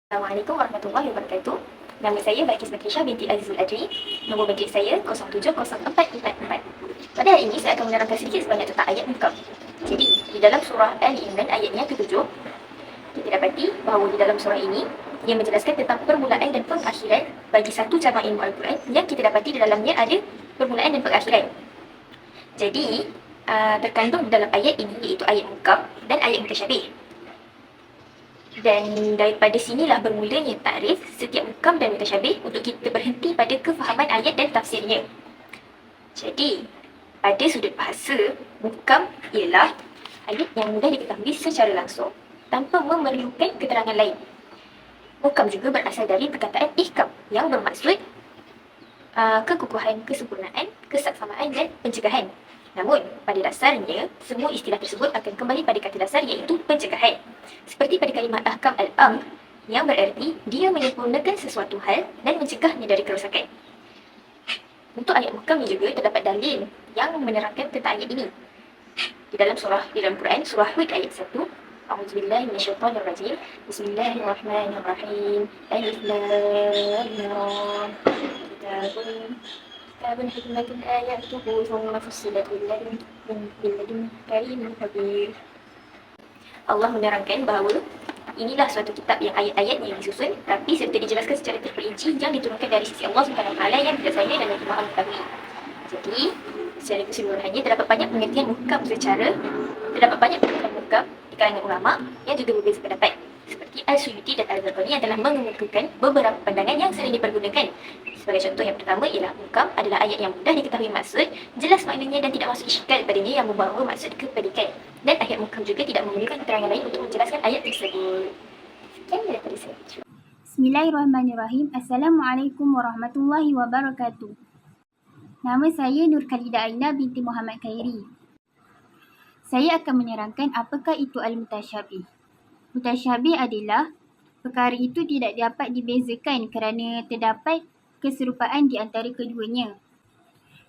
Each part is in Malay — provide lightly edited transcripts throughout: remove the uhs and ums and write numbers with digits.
Assalamualaikum warahmatullahi wabarakatuh. Nama saya Balkis Bakrisha binti Azizul Adri. Nombor bilik saya 070444. Pada hari ini saya akan menerangkan sedikit sebanyak tentang ayat muka. Jadi, di dalam surah Ali Imran ayatnya ke-7, kita dapati bahawa di dalam surah ini ia menjelaskan tentang permulaan dan pengakhiran bagi satu cabang ilmu Al-Quran yang kita dapati di dalamnya ada permulaan dan pengakhiran. Jadi, terkandung di dalam ayat ini iaitu ayat muka dan ayat mutasyabih. Dan daripada sinilah bermulanya takrif setiap mukam dan mutasyabih untuk kita berhenti pada kefahaman ayat dan tafsirnya. Jadi, pada sudut bahasa, mukam ialah ayat yang mudah diketahui secara langsung tanpa memerlukan keterangan lain. Mukam juga berasal dari perkataan ihkam yang bermaksud kekukuhan, kesempurnaan, kesaksamaan dan pencegahan. Namun, pada dasarnya, semua istilah tersebut akan kembali pada kata dasar iaitu pencegahan. Seperti pada kalimah ahkam al-amr yang bererti dia menyempurnakan sesuatu hal dan mencegahnya dari kerosakan. Untuk ayat muhkam ni juga terdapat dalil yang menerangkan tentang ayat ini. Di dalam Quran, surah Hud ayat 1, A'udzubillahi minasyaitonirrajim. Bismillahirrahmanirrahim. Alif lam ra. Kitabun hikmatun ayatuhu thumma fussilat min ladun karimin khabir. Allah menerangkan bahawa inilah suatu kitab yang ayat-ayatnya yang disusun tapi serta dijelaskan secara terperinci yang diturunkan dari sisi Allah SWT yang bijaksana dan yang maha mengetahui. Jadi, secara keseluruhannya terdapat banyak pengertian muhkam di kalangan ulama yang juga berbeza pendapat. Seperti Al-Suyuti dan Al-Zarqani yang telah mengemukakan beberapa pandangan yang sering dipergunakan. Sebagai contoh yang pertama ialah muhkam adalah ayat yang mudah diketahui maksud, jelas maknanya dan tidak masuk isyikal padanya yang membawa maksud kepedikan. Dan ayat muhkam juga tidak memerlukan keterangan lain untuk menjelaskan ayat tersebut. Sekian daripada saya. Bismillahirrahmanirrahim. Assalamualaikum warahmatullahi wabarakatuh. Nama saya Nur Khalida Aina binti Muhammad Khairi. Saya akan menerangkan apakah itu al-mutasyabih. Mutasyabih adalah perkara itu tidak dapat dibezakan kerana terdapat keserupaan di antara keduanya.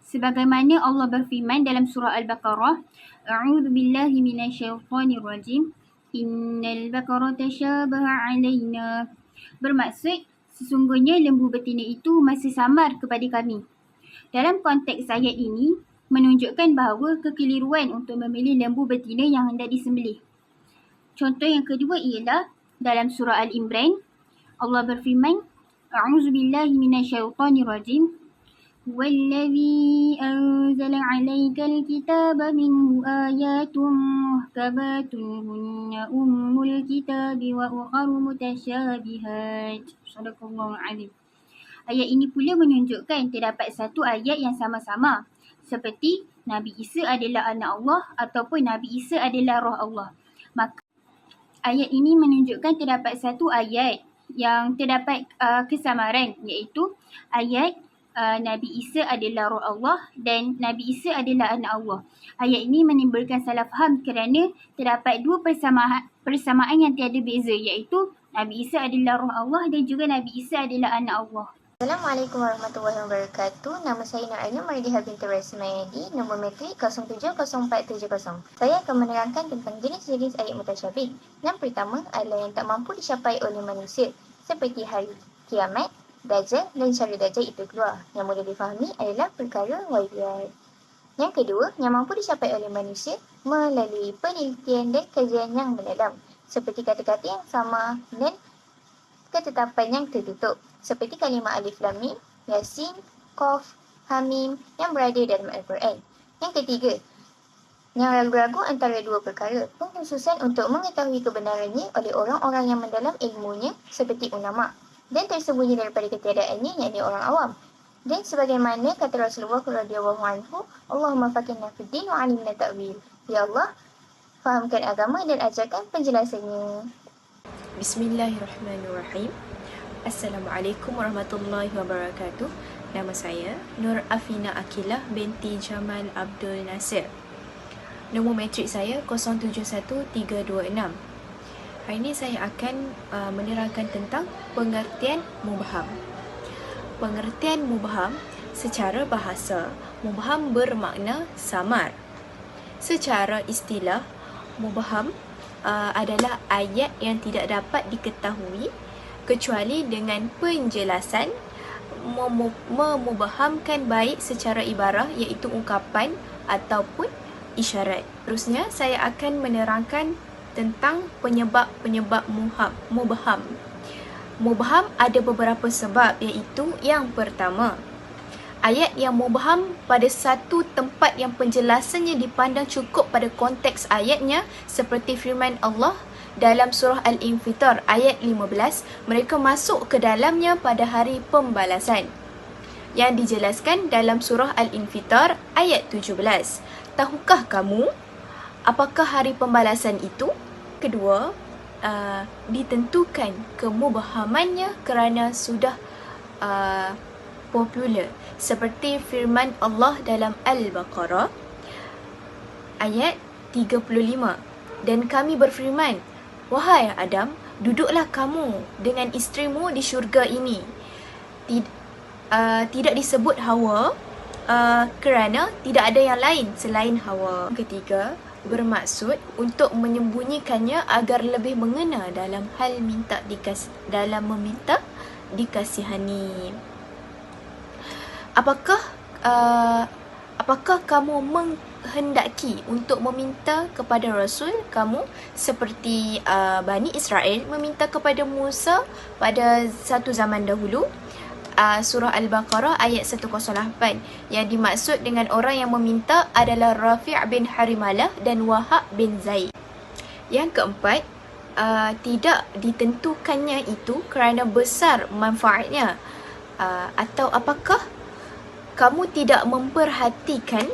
Sebagaimana Allah berfirman dalam surah Al-Baqarah, A'udzu billahi minasyaitonir rajim. Innal baqara tashabaha 'alaina. Bermaksud sesungguhnya lembu betina itu masih samar kepada kami. Dalam konteks ayat ini menunjukkan bahawa kekeliruan untuk memilih lembu betina yang hendak disembelih. Contoh yang kedua ialah dalam surah Al-Imran, Allah berfirman, A'udzu billahi minasyaitonir rajim. Wallazi anzala 'alaikal kitaba minhu ayatun muhkamatun hunna ummul kitabi wa ukharu mutasyabihat. Shadaqallahu 'azim. Ayat ini pula menunjukkan terdapat satu ayat yang sama-sama seperti Nabi Isa adalah anak Allah ataupun Nabi Isa adalah roh Allah. Maka ayat ini menunjukkan terdapat satu ayat yang terdapat kesamaran iaitu ayat Nabi Isa adalah roh Allah dan Nabi Isa adalah anak Allah. Ayat ini menimbulkan salah faham kerana terdapat dua persamaan yang tiada beza iaitu Nabi Isa adalah roh Allah dan juga Nabi Isa adalah anak Allah. Assalamualaikum warahmatullahi wabarakatuh. Nama saya Nur Aina Maridiha binti Rasmayadi, nombor matrik 070470. Saya akan menerangkan tentang jenis-jenis ayat mutasyabih. Yang pertama adalah yang tak mampu dicapai oleh manusia, seperti hari kiamat, Dajjal dan cara Dajjal itu keluar. Yang mudah difahami adalah perkara ghaibiyat. Yang kedua, yang mampu dicapai oleh manusia melalui penelitian dan kajian yang mendalam, seperti kata-kata yang sama dan ketetapan yang tertutup, seperti kalimah alif lam mim, yasin, qaf, hamim yang berada dalam Al-Quran. Yang ketiga, yang ragu-ragu antara dua perkara, pengkhususan untuk mengetahui kebenarannya oleh orang-orang yang mendalam ilmunya seperti ulama, dan tersembunyi daripada ketiadaannya yakni orang awam. Dan sebagaimana kata Rasulullah radhiyallahu anhu, Allahumma faqihna fid din wa 'allimna ta'wil. Ya Allah, fahamkan agama dan ajarkan penjelasannya. Bismillahirrahmanirrahim. Assalamualaikum warahmatullahi wabarakatuh. Nama saya Nur Afina Akilah binti Jamal Abdul Nasir. Nombor matrik saya 071326. Hari ini saya akan menerangkan tentang pengertian mubham. Pengertian mubham secara bahasa, mubham bermakna samar. Secara istilah, mubham adalah ayat yang tidak dapat diketahui kecuali dengan penjelasan memubahamkan baik secara ibarah, iaitu ungkapan ataupun isyarat. Terusnya saya akan menerangkan tentang penyebab-penyebab mubham. Mubham ada beberapa sebab, iaitu yang pertama, ayat yang mubham pada satu tempat yang penjelasannya dipandang cukup pada konteks ayatnya, seperti firman Allah dalam surah Al-Infitar ayat 15, mereka masuk ke dalamnya pada hari pembalasan, yang dijelaskan dalam surah Al-Infitar ayat 17. Tahukah kamu apakah hari pembalasan itu? Kedua, ditentukan kemubhamannya kerana sudah popular, seperti firman Allah dalam Al-Baqarah ayat 35, dan kami berfirman, wahai Adam, duduklah kamu dengan isterimu di syurga ini. Tidak disebut Hawa kerana tidak ada yang lain selain Hawa. Ketiga, bermaksud untuk menyembunyikannya agar lebih mengena dalam hal meminta dikasihani. Apakah kamu menghendaki untuk meminta kepada Rasul kamu seperti Bani Israel meminta kepada Musa pada satu zaman dahulu? Surah Al-Baqarah ayat 108. Yang dimaksud dengan orang yang meminta adalah Rafi' bin Harimalah dan Wahab bin Zaid. Yang keempat, tidak ditentukannya itu kerana besar manfaatnya. Atau apakah kamu tidak memperhatikan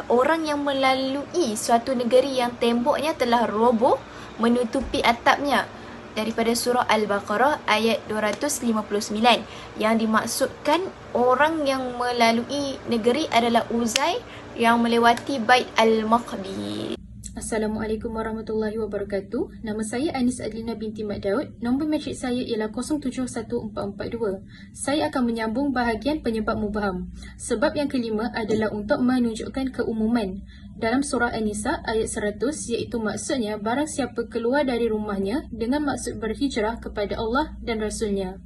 orang yang melalui suatu negeri yang temboknya telah roboh menutupi atapnya, daripada surah Al-Baqarah ayat 259. Yang dimaksudkan orang yang melalui negeri adalah Uzai yang melewati Bait Al-Maqdis. Assalamualaikum warahmatullahi wabarakatuh. Nama saya Anis Adlina binti Mat Daud. Nombor matrik saya ialah 071442. Saya akan menyambung bahagian penyebab mubham. Sebab yang kelima adalah untuk menunjukkan keumuman. Dalam surah An-Nisa ayat 100, iaitu maksudnya barang siapa keluar dari rumahnya dengan maksud berhijrah kepada Allah dan Rasulnya.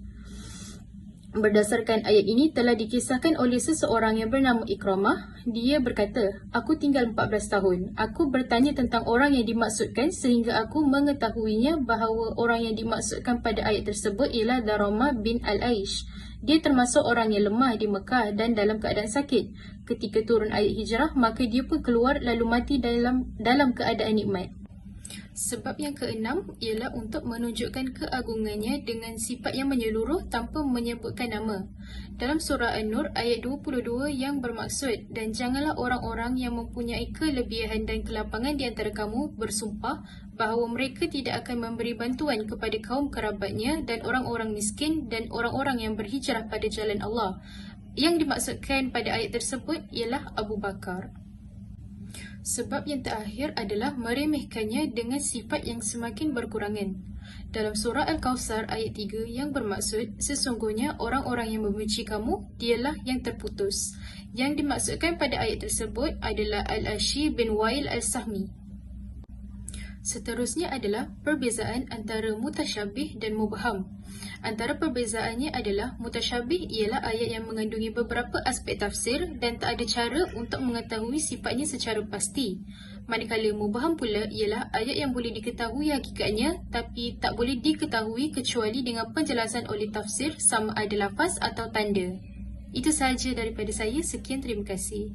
Berdasarkan ayat ini telah dikisahkan oleh seseorang yang bernama Ikramah. Dia berkata, aku tinggal 14 tahun. Aku bertanya tentang orang yang dimaksudkan sehingga aku mengetahuinya bahawa orang yang dimaksudkan pada ayat tersebut ialah Darama bin Al-Aish. Dia termasuk orang yang lemah di Mekah dan dalam keadaan sakit. Ketika turun ayat hijrah, maka dia pun keluar lalu mati dalam keadaan nikmat. Sebab yang keenam ialah untuk menunjukkan keagungannya dengan sifat yang menyeluruh tanpa menyebutkan nama. Dalam surah An-Nur ayat 22 yang bermaksud, dan janganlah orang-orang yang mempunyai kelebihan dan kelapangan di antara kamu bersumpah bahawa mereka tidak akan memberi bantuan kepada kaum kerabatnya dan orang-orang miskin dan orang-orang yang berhijrah pada jalan Allah. Yang dimaksudkan pada ayat tersebut ialah Abu Bakar. Sebab yang terakhir adalah meremehkannya dengan sifat yang semakin berkurangan. Dalam surah Al-Kawthar ayat 3 yang bermaksud, sesungguhnya orang-orang yang membenci kamu, dialah yang terputus. Yang dimaksudkan pada ayat tersebut adalah Al-Ashi bin Wail Al-Sahmi. Seterusnya adalah perbezaan antara mutasyabih dan mubham. Antara perbezaannya adalah mutasyabih ialah ayat yang mengandungi beberapa aspek tafsir dan tak ada cara untuk mengetahui sifatnya secara pasti. Manakala mubham pula ialah ayat yang boleh diketahui hakikatnya tapi tak boleh diketahui kecuali dengan penjelasan oleh tafsir sama ada lafaz atau tanda. Itu sahaja daripada saya. Sekian, terima kasih.